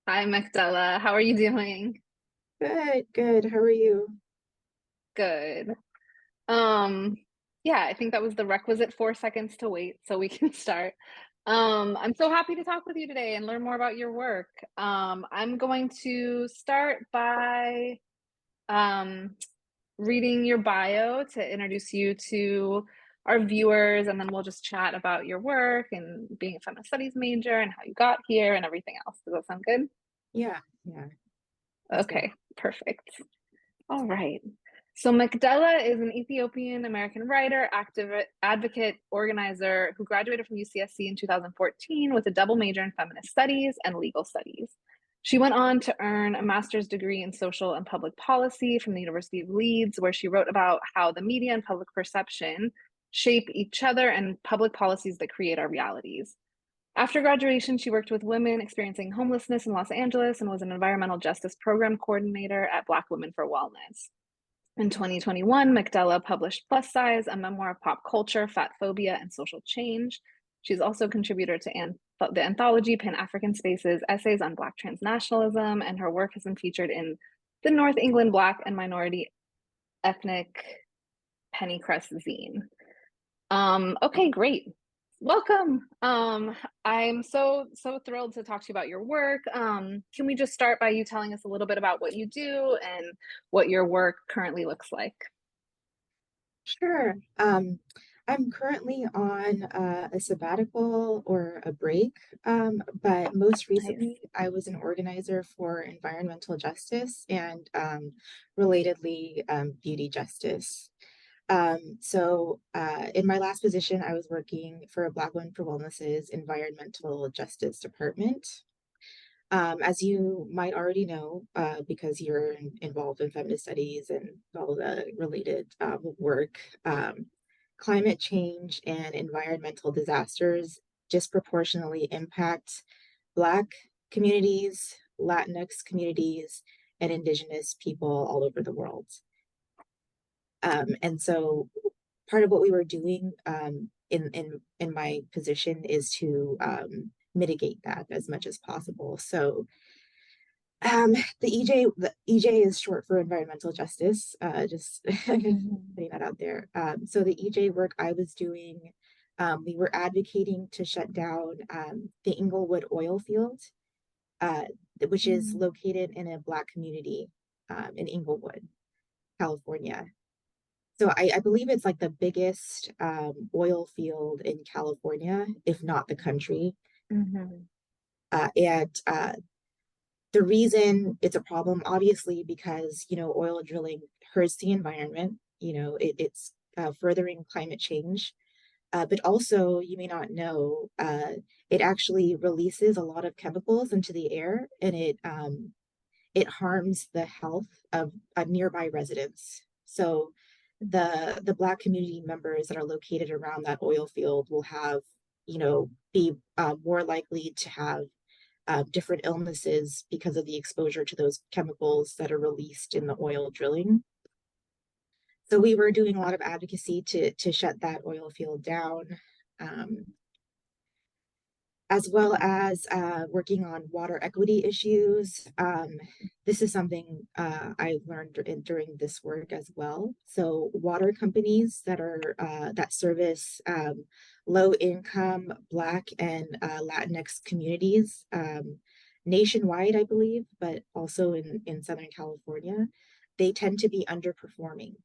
Hi, Mekdela. How are you doing? Good, good. How are you? Good. Um, yeah, I think that was the requisite 4 seconds to wait, so we can start. I'm so happy to talk with you today and learn more about your work. I'm going to start by um, reading your bio to introduce you to our viewers, and then we'll just chat about your work and being a feminist studies major and how you got here and everything else. Does that sound good? Yeah, yeah, that's good. Okay, perfect. All right. So Mekdela is an Ethiopian-American writer, advocate, organizer who graduated from UCSC in 2014 with a double major in feminist studies and legal studies. She went on to earn a master's degree in social and public policy from the University of Leeds, where she wrote about how the media and public perception shape each other and public policies that create our realities. After graduation, she worked with women experiencing homelessness in Los Angeles and was an environmental justice program coordinator at Black Women for Wellness. In 2021, Mekdela published Plus Size, a memoir of pop culture, fatphobia, and social change. She's also a contributor to the anthology Pan African Spaces, essays on Black transnationalism, and her work has been featured in the North England Black and Minority Ethnic Pennycress Zine. Okay, great. Welcome. I'm so thrilled to talk to you about your work. Can we just start by you telling us a little bit about what you do and what your work currently looks like? Sure. I'm currently on a sabbatical or a break, but most Nice. recently I was an organizer for environmental justice and relatedly beauty justice. In my last position, I was working for Black Women for Wellness's environmental justice department. As you might already know, because you're involved in feminist studies and all the related work, climate change and environmental disasters disproportionately impact Black communities, Latinx communities, and Indigenous people all over the world. And so part of what we were doing in my position is to mitigate that as much as possible. So the EJ is short for environmental justice. Just Mhm. putting that out there. So the EJ work I was doing, we were advocating to shut down the Inglewood oil field, uh, which is Mhm. located in a Black community in Inglewood, California. So I believe it's like the biggest oil field in California, if not the country. Mhm. And the reason it's a problem, obviously, because oil drilling hurts the environment. It's furthering climate change, but also you may not know it actually releases a lot of chemicals into the air, and it harms the health of nearby residents. So the Black community members that are located around that oil field will be more likely to have different illnesses because of the exposure to those chemicals that are released in the oil drilling. So we were doing a lot of advocacy to shut that oil field down, um, as well as working on water equity issues. This is something I learned during this work as well. So water companies that service low income Black and Latinx communities nationwide, I believe, but also in Southern California, they tend to be underperforming.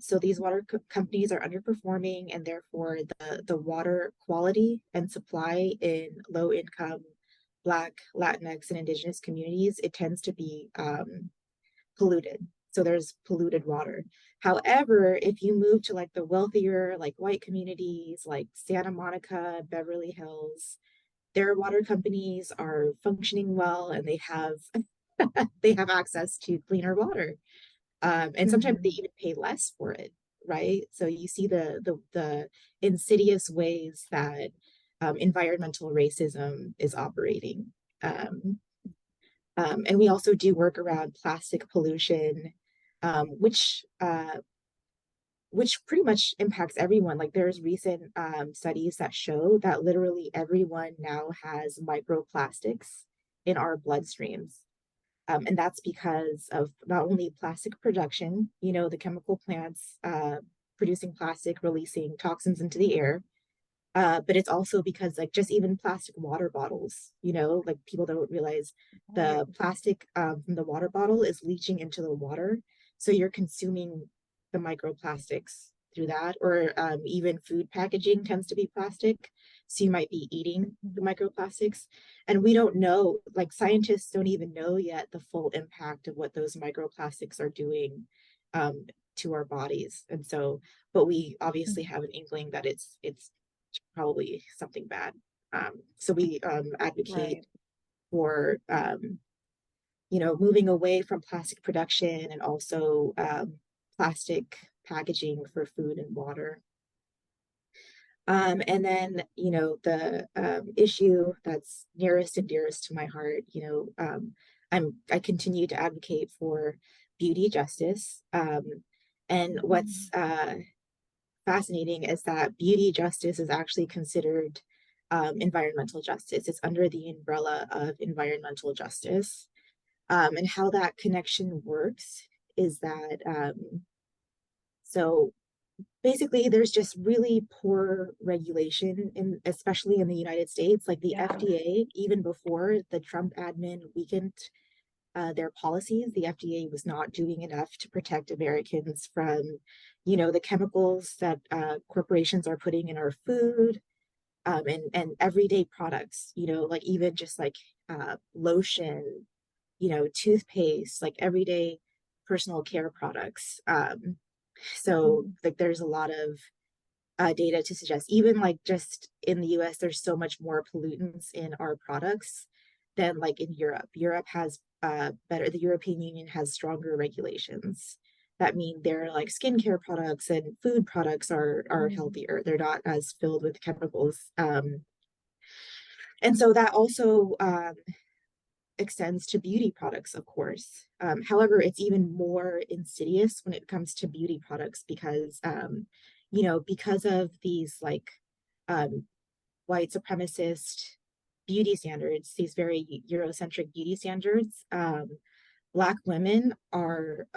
So these companies are underperforming, and therefore the water quality and supply in low income Black, Latinx, and Indigenous communities, it tends to be polluted. So there's polluted water. However, if you move to like the wealthier, like white communities, like Santa Monica, Beverly Hills, their water companies are functioning well, and they have they have access to cleaner water, and sometimes they Mhm. even pay less for it, right? So you see the insidious ways that environmental racism is operating. Um, and we also do work around plastic pollution, um, which uh, which pretty much impacts everyone. Like there's recent studies that show that literally everyone now has microplastics in our bloodstreams. And that's because of not only plastic production, the chemical plants producing plastic, releasing toxins into the air, but it's also because like just even plastic water bottles, like people don't realize the plastic from the water bottle is leaching into the water. So you're consuming the microplastics through that, or even food packaging tends to be plastic. So you might be eating the microplastics. And we don't know, like scientists don't even know yet the full impact of what those microplastics are doing um, to our bodies. And so, but we obviously have an inkling that it's probably something bad. So we advocate Right. for moving away from plastic production and also plastic packaging for food and water. And then, the issue that's nearest and dearest to my heart, I continue to advocate for beauty justice. And what's fascinating is that beauty justice is actually considered environmental justice. It's under the umbrella of environmental justice. And how that connection works is that, so basically there's just really poor regulation, especially in the United States. Like the FDA, even before the Trump admin weakened their policies, the FDA was not doing enough to protect Americans from, the chemicals that corporations are putting in our food, and everyday products, like even just like lotion, toothpaste, like everyday personal care products. So like there's a lot of data to suggest even like just in the US, there's so much more pollutants in our products than like in Europe. Europe has the European Union has stronger regulations that mean their like skincare products and food products are healthier. They're not as filled with chemicals. And so that also extends to beauty products, of course. However, it's even more insidious when it comes to beauty products because, because of these like white supremacist beauty standards, these very Eurocentric beauty standards, Black women are,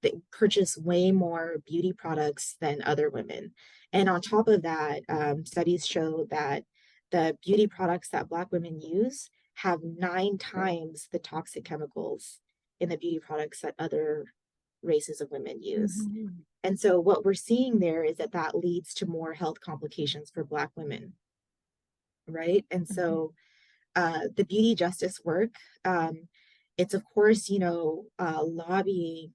they purchase way more beauty products than other women. And on top of that, studies show that the beauty products that Black women use have 9 times the toxic chemicals in the beauty products that other races of women use. And so what we're seeing there is that that leads to more health complications for Black women, right? And so the beauty justice work, it's of course, lobbying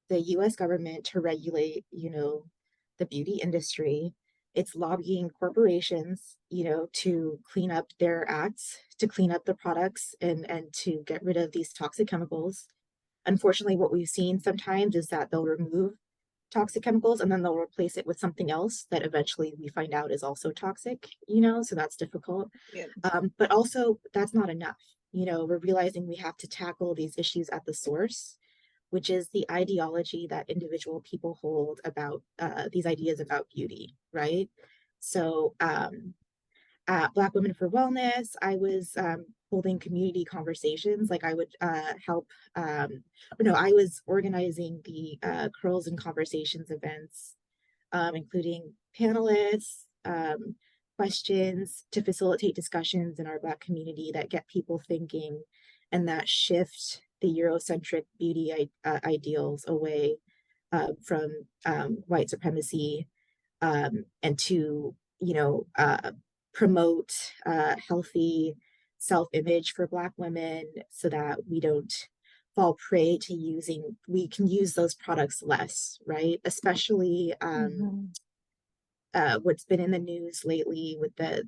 the US government to regulate, the beauty industry. It's lobbying corporations, to clean up their acts, to clean up the products and to get rid of these toxic chemicals. Unfortunately, what we've seen sometimes is that they'll remove toxic chemicals and then they'll replace it with something else that eventually we find out is also toxic, so that's difficult. Yeah. But also that's not enough. We're realizing we have to tackle these issues at the source, which is the ideology that individual people hold about these ideas about beauty, right? So at Black Women for Wellness, I was holding community conversations. Like I would help, I was organizing the Curls and Conversations events, including panelists, questions to facilitate discussions in our Black community that get people thinking and that shift the Eurocentric beauty ideals away from white supremacy, and to, promote healthy self-image for Black women so that we don't fall prey to we can use those products less, right? Especially what's been in the news lately with the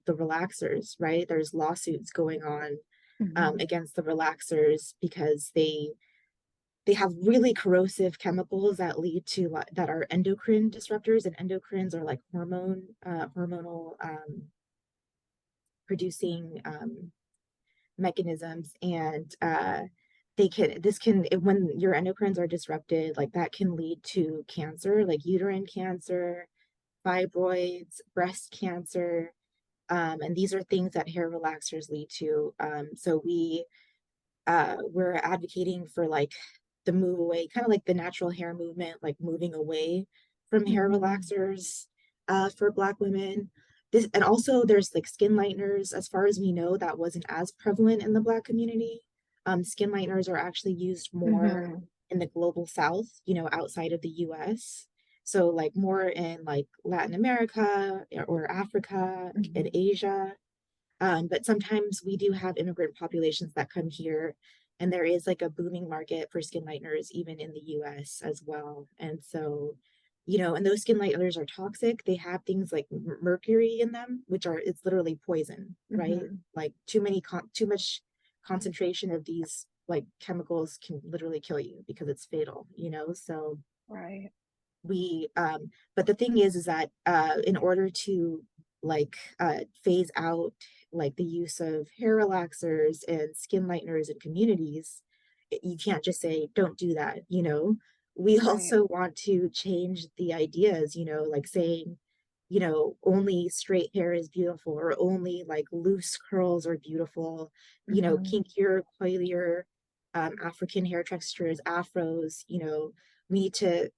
relaxers, right? There's lawsuits going on against the relaxers because they have really corrosive chemicals that lead to that are endocrine disruptors, and endocrines are like hormonal producing mechanisms, and when your endocrines are disrupted, like that can lead to cancer, like uterine cancer, fibroids, breast cancer, And these are things that hair relaxers lead to. So we're advocating for like the move away, kind of like the natural hair movement, like moving away from hair Mm-hmm. relaxers for Black women. This, and also there's like skin lighteners. As far as we know, that wasn't as prevalent in the Black community. Skin lighteners are actually used more Mm-hmm. in the global South, you know, outside of the US. So like more in like Latin America or Africa and Mm-hmm. Asia. But sometimes we do have immigrant populations that come here, and there is like a booming market for skin lighteners, even in the US as well. And so, you know, and those skin lighteners are toxic. They have things like mercury in them, which are, it's literally poison, right? Mm-hmm. Like too much concentration of these like chemicals can literally kill you because it's fatal, you know? So, Right. we but the thing is that in order to like phase out like the use of hair relaxers and skin lighteners in communities, you can't just say don't do that, you know. We Right. also want to change the ideas, you know, like saying, you know, only straight hair is beautiful, or only like loose curls are beautiful, you know, Mm-hmm. kinkier, coilier, African hair textures, afros, you know. We need to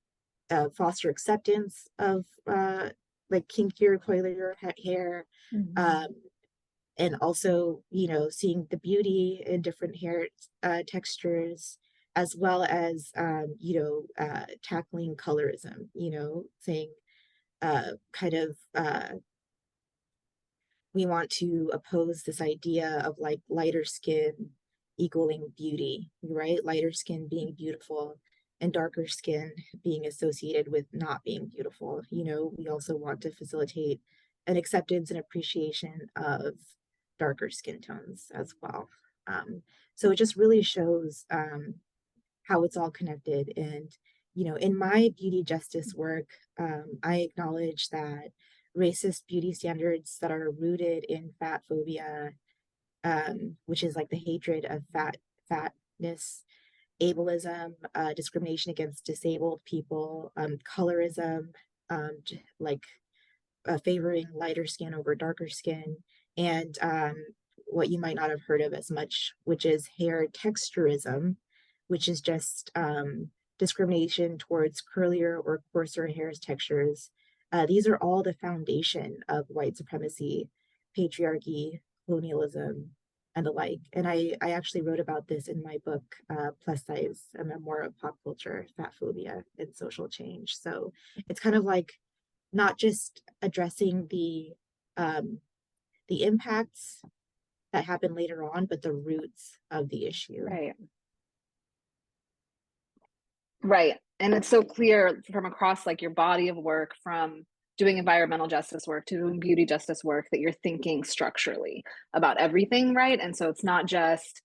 foster acceptance of like kinkier, coilier hair, Mm-hmm. um, and also, you know, seeing the beauty in different hair textures, as well as, you know, tackling colorism, you know, saying kind of we want to oppose this idea of like lighter skin equaling beauty, right? Lighter skin being beautiful and darker skin being associated with not being beautiful. You know, we also want to facilitate an acceptance and appreciation of darker skin tones as well. So it just really shows how it's all connected. And, you know, in my beauty justice work, I acknowledge that racist beauty standards that are rooted in fat phobia, which is like the hatred of fatness, ableism, discrimination against disabled people, colorism, like favoring lighter skin over darker skin, and what you might not have heard of as much, which is hair texturism, which is just discrimination towards curlier or coarser hair textures. These are all the foundation of white supremacy, patriarchy, colonialism, and the like. And I actually wrote about this in my book, Plus Size, a Memoir of Pop Culture, Fatphobia, and Social Change. So it's kind of like not just addressing um, the impacts that happen later on, but the roots of the issue. Right. Right. And it's so clear from across like your body of work, from doing environmental justice work to doing beauty justice work, that you're thinking structurally about everything, right? And so it's not just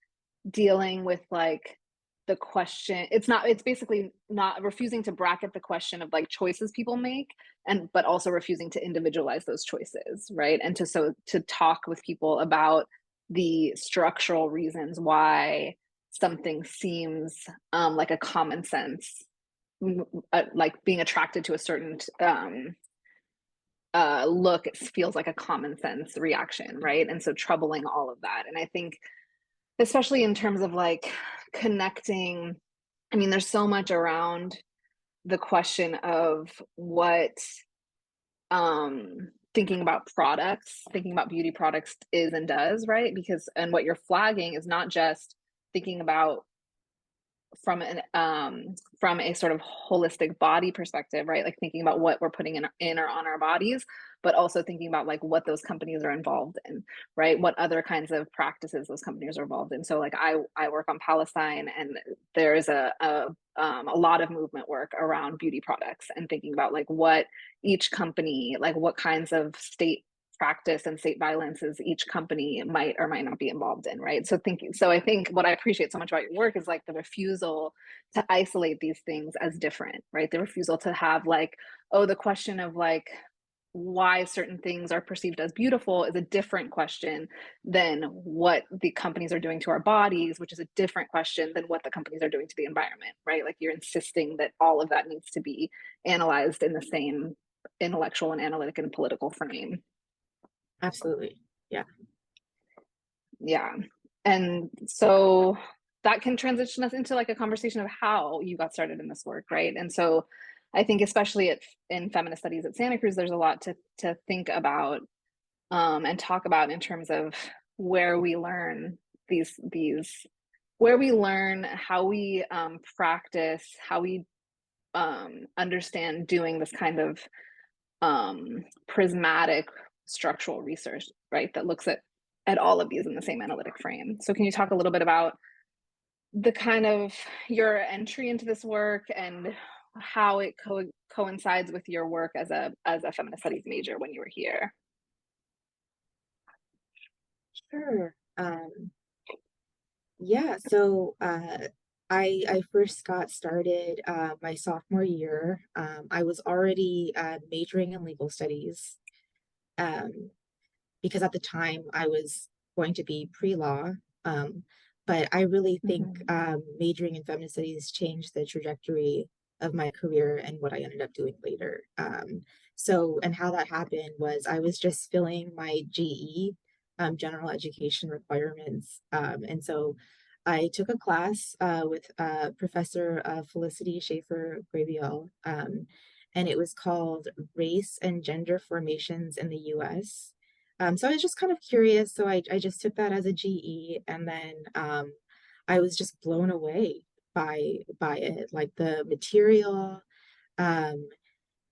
dealing with like the question, it's basically not refusing to bracket the question of like choices people make, and but also refusing to individualize those choices, right? And to talk with people about the structural reasons why something seems like a common sense, like being attracted to a certain look, it feels like a common sense reaction, right? And so troubling all of that. And I think, especially in terms of like connecting, I mean, there's so much around the question of what thinking about products, thinking about beauty products is and does, right? Because, and what you're flagging is not just thinking about from a sort of holistic body perspective, right? Like thinking about what we're putting in or on our bodies, but also thinking about like what those companies are involved in, right? What other kinds of practices those companies are involved in. So like I work on Palestine, and there is a lot of movement work around beauty products, and thinking about like what each company, like what kinds of state practice and state violences each company might or might not be involved in, right? So I think what I appreciate so much about your work is like the refusal to isolate these things as different, right? The refusal to have like, oh, the question of like why certain things are perceived as beautiful is a different question than what the companies are doing to our bodies, which is a different question than what the companies are doing to the environment, right? Like you're insisting that all of that needs to be analyzed in the same intellectual and analytic and political frame. Absolutely. Yeah. Yeah. And so that can transition us into like a conversation of how you got started in this work, right? And so I think especially in feminist studies at Santa Cruz, there's a lot to think about and talk about in terms of where we learn these where we learn how we practice, how we understand doing this kind of prismatic structural research, right? That looks at all of these in the same analytic frame. So can you talk a little bit about the kind of your entry into this work and how it coincides with your work as a feminist studies major when you were here? Sure. Yeah, so I first got started my sophomore year. I was already majoring in legal studies um, because at the time I was going to be pre-law. But I really think Mm-hmm. majoring in feminist studies changed the trajectory of my career and what I ended up doing later. And how that happened was I was just filling my GE, general education requirements. And so I took a class with Professor Felicity Schaefer Graviel, and it was called Race and Gender Formations in the US. So I was just kind of curious. So I just took that as a GE, and then I was just blown away by it. Like the material um,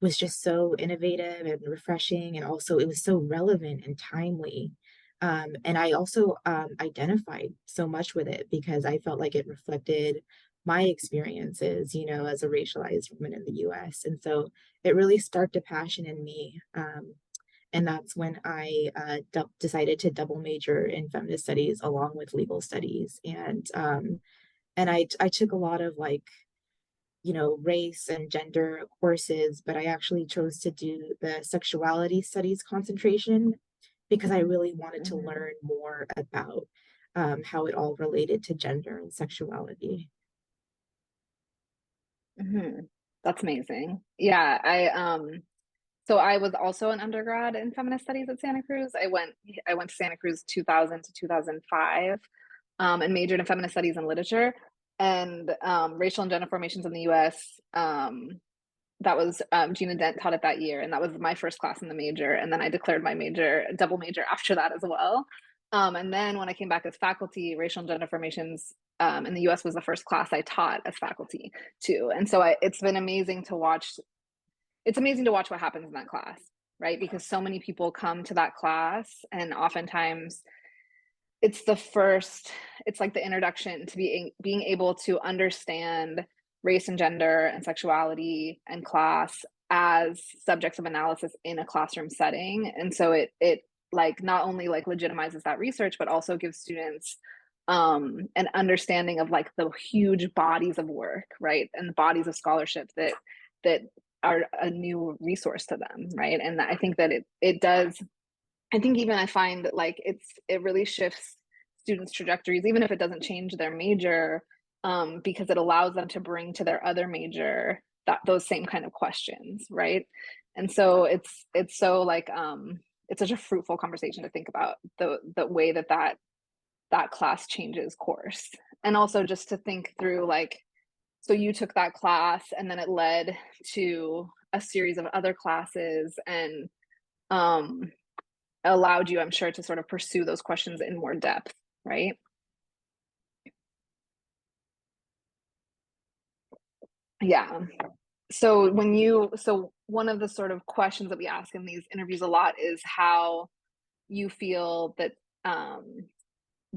was just so innovative and refreshing, and also it was so relevant and timely. And I also identified so much with it because I felt like it reflected my experiences, as a racialized woman in the US. And so it really sparked a passion in me. And that's when I decided to double major in feminist studies along with legal studies. And I took a lot of like, race and gender courses, but I actually chose to do the sexuality studies concentration because I really wanted to Mm-hmm. learn more about how it all related to gender and sexuality. Mm-hmm. That's amazing. Yeah, so I was also an undergrad in feminist studies at Santa Cruz. I went to Santa Cruz 2000 to 2005, and majored in feminist studies and literature and racial and gender formations in the U.S. That was Gina Dent taught it that year, and that was my first class in the major. And then I declared my major, double major after that as well. And then when I came back as faculty, racial and gender formations in the U.S. was the first class I taught as faculty too. And so it's been amazing to watch. It's amazing to watch what happens in that class, right? Because so many people come to that class, and oftentimes it's the first, it's like the introduction to being able to understand race and gender and sexuality and class as subjects of analysis in a classroom setting. And so it like not only like legitimizes that research, but also gives students an understanding of like the huge bodies of work, right? And the bodies of scholarship that are a new resource to them, right? And I think that it does. I think even I find that like it really shifts students' trajectories, even if it doesn't change their major, because it allows them to bring to their other major those same kind of questions, right? And so it's so like it's such a fruitful conversation to think about the way that class changes course, and also just to think through like, so you took that class and then it led to a series of other classes and um allowed you, I'm sure, to sort of pursue those questions in more depth, right? Yeah. So one of the sort of questions that we ask in these interviews a lot is how you feel that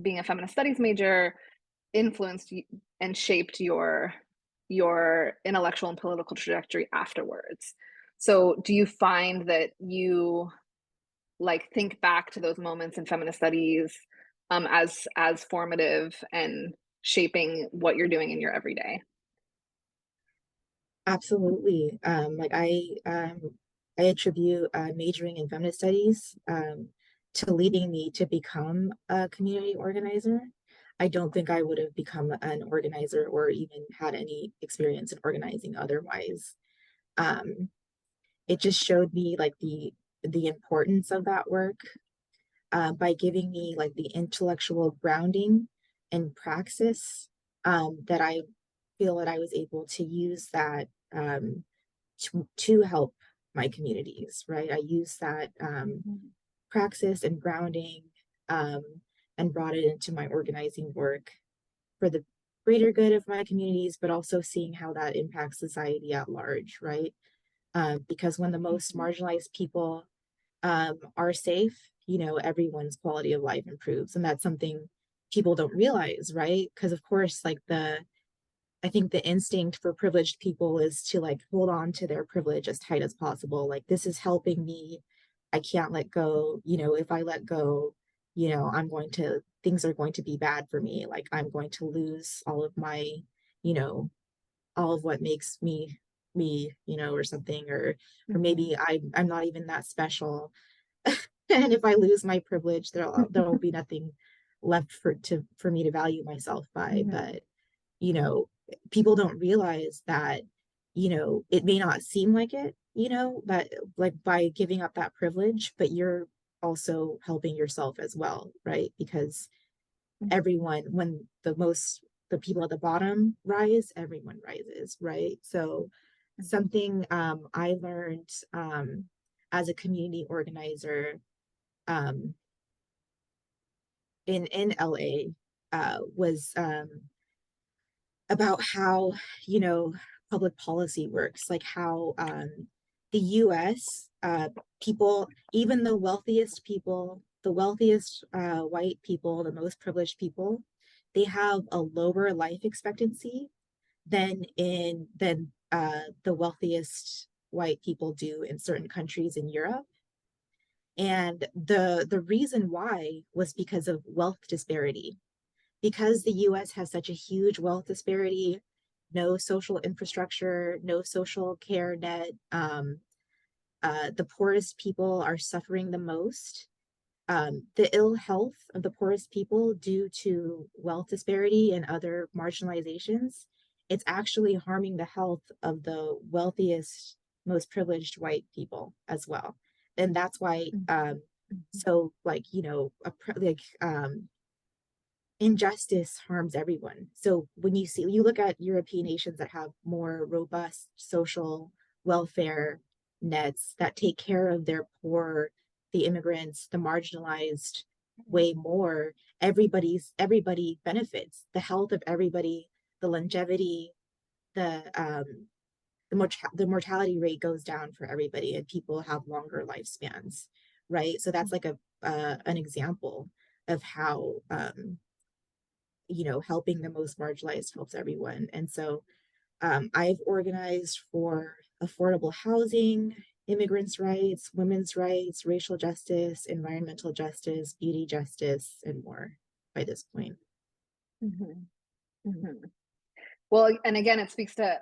being a feminist studies major influenced and shaped your intellectual and political trajectory afterwards. So do you find that you like think back to those moments in feminist studies as formative and shaping what you're doing in your everyday? Absolutely. I attribute majoring in feminist studies to leading me to become a community organizer. I don't think I would have become an organizer or even had any experience in organizing otherwise. Um, it just showed me like the importance of that work. by giving me like the intellectual grounding and praxis, that I feel that I was able to use that, to help my communities, right? I use that Mhm. praxis and grounding, um, and brought it into my organizing work for the greater good of my communities, but also seeing how that impacts society at large, right? Because when the most Mhm. marginalized people are safe, everyone's quality of life improves. And that's something people don't realize, right? Because, of course, like I think the instinct for privileged people is to like hold on to their privilege as tight as possible. Like, this is helping me. I can't let go. If I let go, things are going to be bad for me. Like, I'm going to lose all of my, you know, all of what makes me, or something, or maybe Mhm. I'm not even that special. And if I lose my privilege, there'll be nothing left for me to value myself by. Mhm. But you know, people don't realize that, it may not seem like it, that like by giving up that privilege, but you're also helping yourself as well, right? Because Mhm. everyone, when the people at the bottom rise, everyone rises, right? So Mhm. something I learned as a community organizer um, in LA was about how, you know, public policy works, like how the US people, even the wealthiest white people, the most privileged people, they have a lower life expectancy than the wealthiest white people do in certain countries in Europe. And the reason why was because of wealth disparity, because the US has such a huge wealth disparity, no social infrastructure, no social care net, the poorest people are suffering the most. The ill health of the poorest people due to wealth disparity and other marginalizations, it's actually harming the health of the wealthiest, most privileged white people as well. And that's why, Mhm. so like, injustice harms everyone. So when you look at European nations that have more robust social welfare nets that take care of their poor, the immigrants, the marginalized way more, everybody benefits. The health of everybody, the longevity, the the mortality rate goes down for everybody, and people have longer lifespans, right? So that's like a an example of how helping the most marginalized helps everyone. And so I've organized for affordable housing, immigrants' rights, women's rights, racial justice, environmental justice, beauty justice, and more by this point. Mhm. Mhm. Well, and again, it speaks to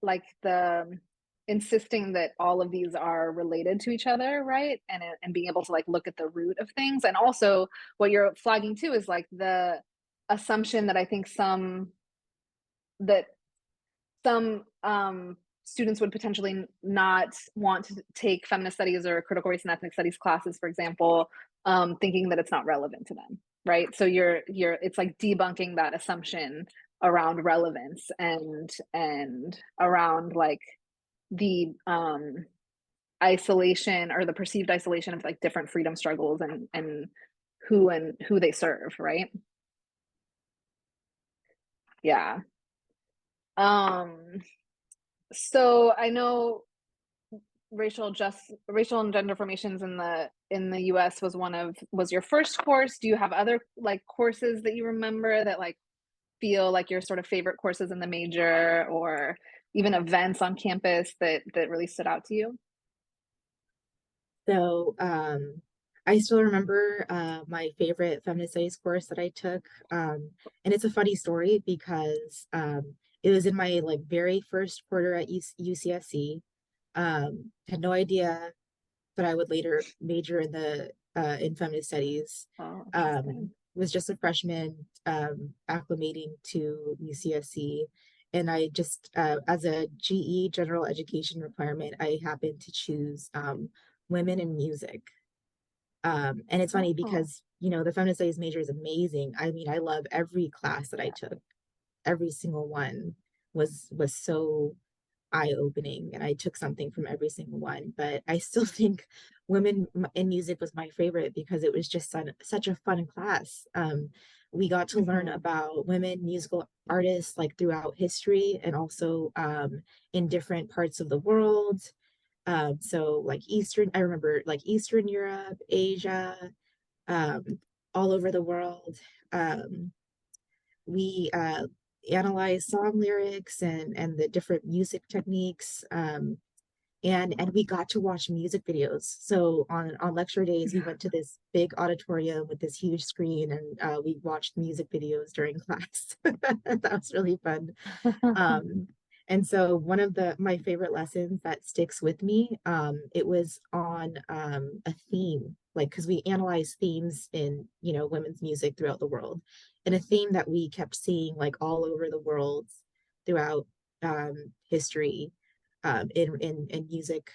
like the insisting that all of these are related to each other, right? And being able to like look at the root of things. And also what you're flagging too is like the assumption that I think that some students would potentially not want to take feminist studies or critical race and ethnic studies classes, for example, thinking that it's not relevant to them, right? So it's like debunking that assumption around relevance and around like the isolation or the perceived isolation of like different freedom struggles and who they serve, right? Yeah. Um, so I know racial and gender formations in the US was your first course. Do you have other like courses that you remember that like feel like your sort of favorite courses in the major, or even events on campus that really stood out to you? So I still remember my favorite feminist studies course that I took. And it's a funny story because it was in my like very first quarter at UCSC. Had no idea, but I would later major in feminist studies. Oh, interesting. Was just a freshman acclimating to UCSC. And I just, as a GE general education requirement, I happened to choose women in music. And it's funny Oh. because, you know, the feminist studies major is amazing. I mean, I love every class that I took. Every single one was so eye-opening, and I took something from every single one. But I still think women in music was my favorite because it was just such a fun class. We got to learn Mhm. about women musical artists like throughout history, and also in different parts of the world. So like I remember like Eastern Europe, Asia, um, all over the world. Um, we analyze song lyrics and the different music techniques, and we got to watch music videos. So on lecture days we went to this big auditorium with this huge screen, and we watched music videos during class. That was really fun. um, and so one of my favorite lessons that sticks with me, it was on a theme, like because we analyze themes in, you know, women's music throughout the world, and a theme that we kept seeing like all over the world throughout history, in music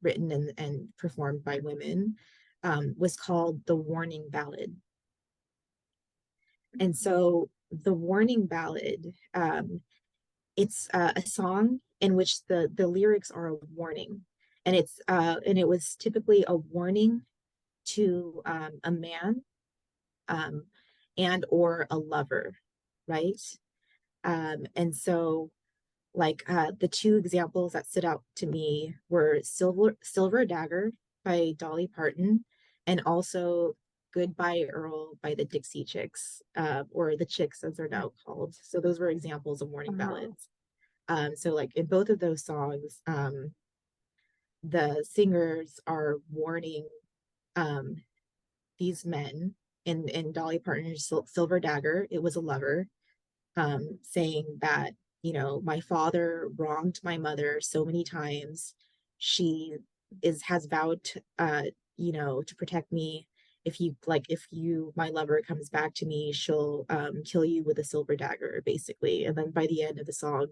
written and performed by women, was called the warning ballad. And so the warning ballad, it's a song in which the lyrics are a warning, and it was typically a warning to a man, um, and or a lover, right? And so like the two examples that stood out to me were Silver Dagger by Dolly Parton, and also Goodbye Earl by the Dixie Chicks, or the Chicks as they're now called. So those were examples of warning Uh-huh. ballads. So like in both of those songs, the singers are warning um, these men. In Dolly Parton's Silver Dagger, it was a lover, saying that, you know, my father wronged my mother so many times. She has vowed to, you know, to protect me. If you my lover comes back to me, she'll kill you with a silver dagger, basically. And then by the end of the song,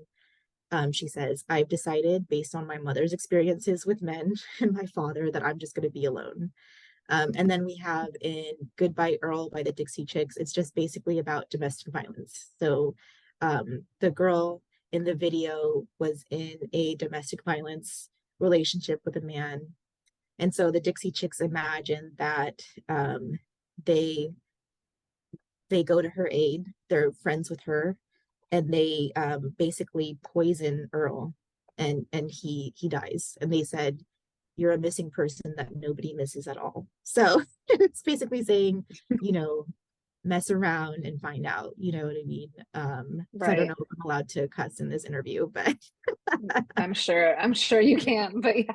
she says, I've decided based on my mother's experiences with men and my father that I'm just going to be alone. And then we have in Goodbye Earl by the Dixie Chicks, it's just basically about domestic violence. So the girl in the video was in a domestic violence relationship with a man. And so the Dixie Chicks imagine that they they go to her aid, they're friends with her, and they basically poison Earl, and he dies. And they said, "You're a missing person that nobody misses at all." So it's basically saying, you know, mess around and find out. You know what I mean? So I don't Right. know if I'm allowed to cuss in this interview, but I'm sure you can, but yeah,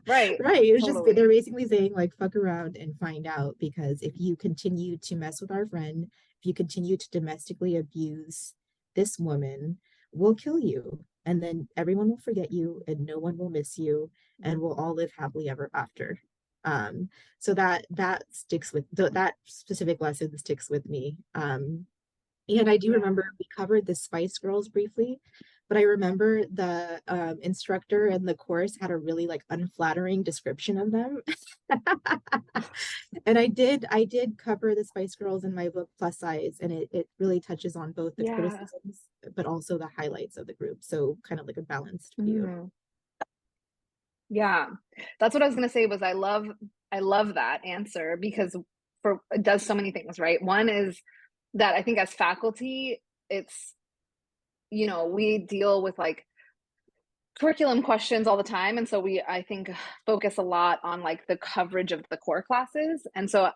right. right. It was just they're Totally. basically saying like fuck around and find out, because if you continue to mess with our friend, if you continue to domestically abuse this woman, we'll kill you. And then everyone will forget you and no one will miss you, and we'll all live happily ever after. So that sticks with that specific lesson sticks with me. And I do Yeah. remember we covered the Spice Girls briefly, but I remember the instructor in the course had a really like unflattering description of them. And I did cover the Spice Girls in my book Plus Size, and it really touches on both the Yeah. criticisms but also the highlights of the group. So kind of like a balanced view. Mhm. Yeah. That's what I was gonna say was I love that answer because for it does so many things, right? One is that I think as faculty, it's, we deal with like curriculum questions all the time, and so we, I think, focus a lot on like the coverage of the core classes. And so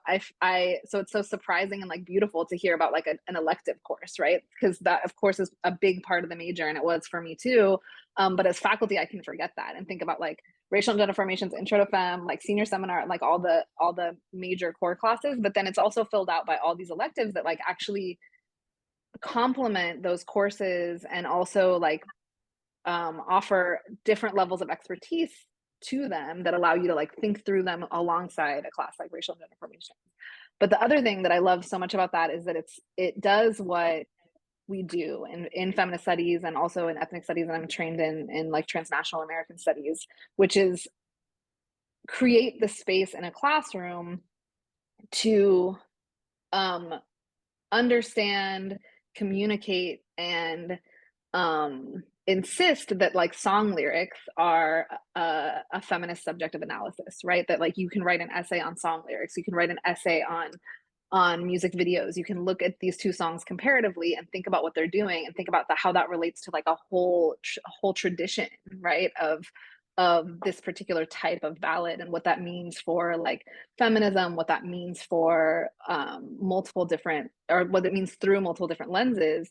so it's so surprising and like beautiful to hear about like an elective course, right? Because that of course is a big part of the major, and it was for me too. But as faculty I can forget that and think about like racial and gender formations, intro to fem, like senior seminar, like all the major core classes. But then it's also filled out by all these electives that like actually complement those courses, and also like offer different levels of expertise to them that allow you to like think through them alongside a class like racial and gender formations. But the other thing that I love so much about that is that it does what we do in feminist studies and also in ethnic studies, and I'm trained in like transnational American studies, which is create the space in a classroom to understand, communicate, and insist that like song lyrics are a feminist subject of analysis, right? That like you can write an essay on song lyrics, you can write an essay on music videos, you can look at these two songs comparatively and think about what they're doing and think about how that relates to like a whole tradition, right, of this particular type of ballad, and what that means for like feminism, what that means for multiple different, or what it means through multiple different lenses.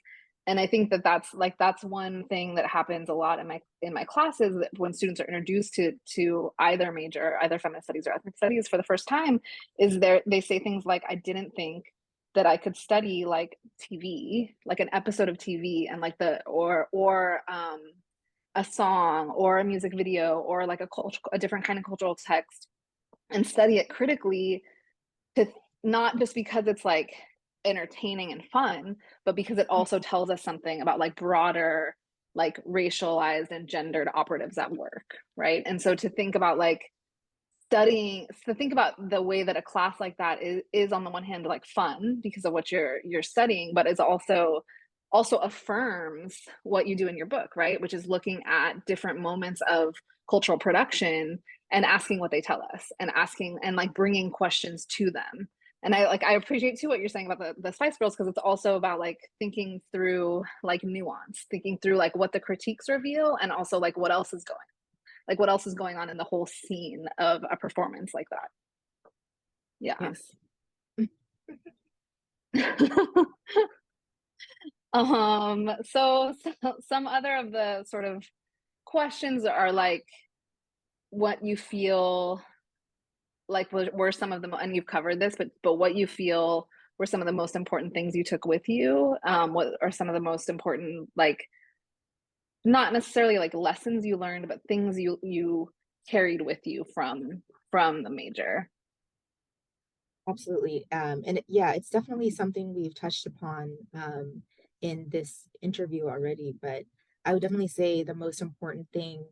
And I think that that's one thing that happens a lot in my classes, that when students are introduced to either major, either feminist studies or ethnic studies for the first time, is they say things like, I didn't think that I could study like TV, like an episode of TV, and like or a song or a music video or like a different kind of cultural text, and study it critically, to not just because it's like entertaining and fun, but because it also tells us something about like broader, like racialized and gendered operatives at work, right? And so to think about like to think about the way that a class like that is on the one hand like fun because of what you're studying, but is also affirms what you do in your book, right? Which is looking at different moments of cultural production and asking what they tell us, and asking and like bringing questions to them. And I appreciate too what you're saying about the Spice Girls, because it's also about like thinking through like nuance, thinking through like what the critiques reveal, and also like what else is going on in the whole scene of a performance like that. Yeah. Yes. So some other of the sort of questions are like what you feel like were some of them, and you've covered this, but what you feel were some of the most important things you took with you. What are some of the most important, like not necessarily like lessons you learned, but things you carried with you from the major? Absolutely. And yeah, it's definitely something we've touched upon in this interview already, but I would definitely say the most important thing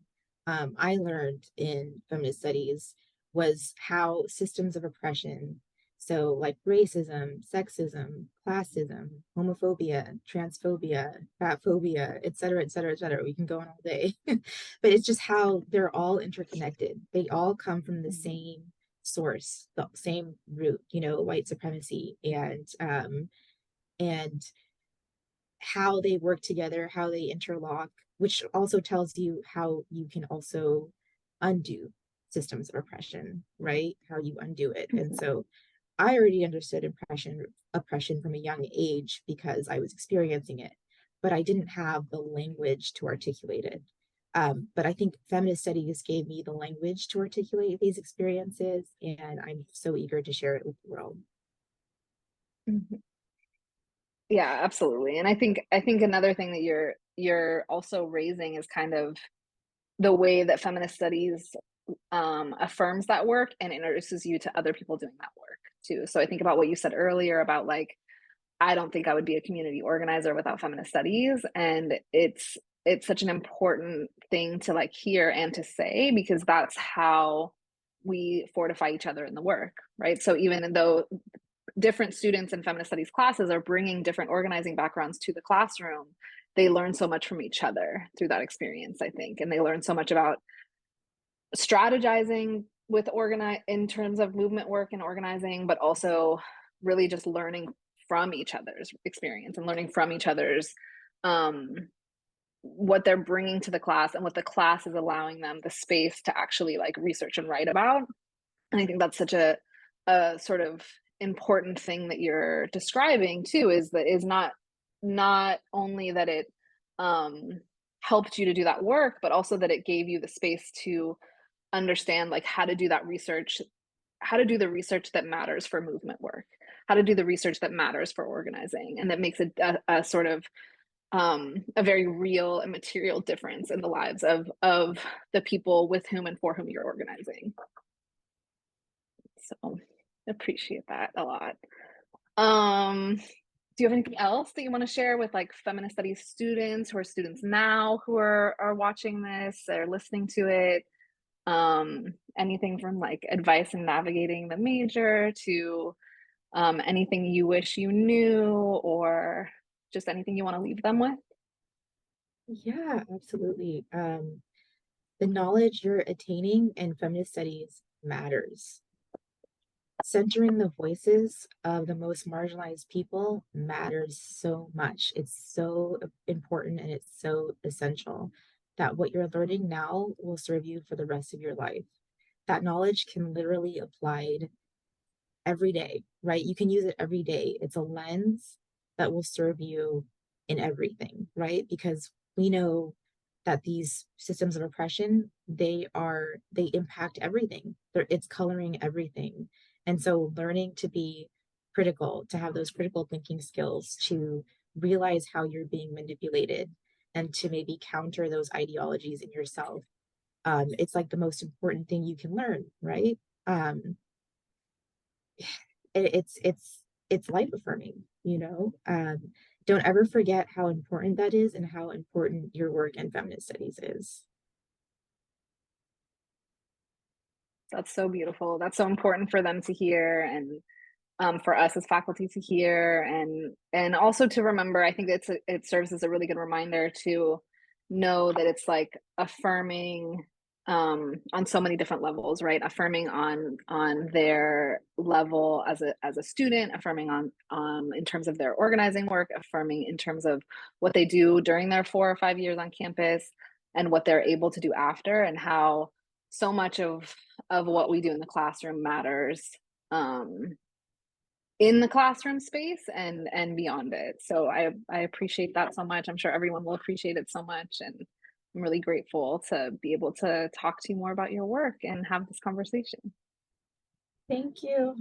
I learned in feminist studies was how systems of oppression, so like racism, sexism, classism, homophobia, transphobia, fatphobia, et cetera, et cetera, et cetera. We can go on all day, but it's just how they're all interconnected. They all come from the same source, the same root, white supremacy, and how they work together, how they interlock, which also tells you how you can also undo systems of oppression, right? How you undo it. And so I already understood oppression from a young age because I was experiencing it, but I didn't have the language to articulate it. But I think feminist studies gave me the language to articulate these experiences, and I'm so eager to share it with the world. Mhm. Yeah, absolutely. And I think another thing that you're also raising is kind of the way that feminist studies affirms that work and introduces you to other people doing that work too. So I think about what you said earlier about like, I don't think I would be a community organizer without feminist studies. And it's such an important thing to like hear and to say, because that's how we fortify each other in the work, right? So even though different students in feminist studies classes are bringing different organizing backgrounds to the classroom, they learn so much from each other through that experience, I think. And they learn so much about strategizing with in terms of movement work and organizing, but also really just learning from each other's experience and learning from each other's what they're bringing to the class and what the class is allowing them the space to actually like research and write about. And I think that's such a sort of important thing that you're describing too, is not only that it helped you to do that work, but also that it gave you the space to understand like how to do that research, how to do the research that matters for movement work, how to do the research that matters for organizing, and that makes a sort of a very real and material difference in the lives of the people with whom and for whom you're organizing. So appreciate that a lot. Do you have anything else that you want to share with like feminist studies students who are students now who are watching this or listening to it? Anything from like advice in navigating the major to anything you wish you knew, or just anything you want to leave them with? Yeah, absolutely. The knowledge you're attaining in feminist studies matters. Centering the voices of the most marginalized people matters so much. It's so important and it's so essential that what you're learning now will serve you for the rest of your life. That knowledge can literally applied every day, right? You can use it every day. It's a lens that will serve you in everything, right? Because we know that these systems of oppression, they impact everything. It's coloring everything. And so learning to be critical, to have those critical thinking skills, to realize how you're being manipulated and to maybe counter those ideologies in yourself. It's like the most important thing you can learn, right? Um, it's life affirming, you know. Don't ever forget how important that is and how important your work in feminist studies is. That's so beautiful. That's so important for them to hear, and for us as faculty to hear, and also to remember. I think it serves as a really good reminder to know that it's like affirming on so many different levels, right? Affirming on their level as a student, affirming on in terms of their organizing work, affirming in terms of what they do during their 4 or 5 years on campus, and what they're able to do after, and how so much of what we do in the classroom matters um, in the classroom space and beyond it. So I appreciate that so much. I'm sure everyone will appreciate it so much, and I'm really grateful to be able to talk to you more about your work and have this conversation. Thank you.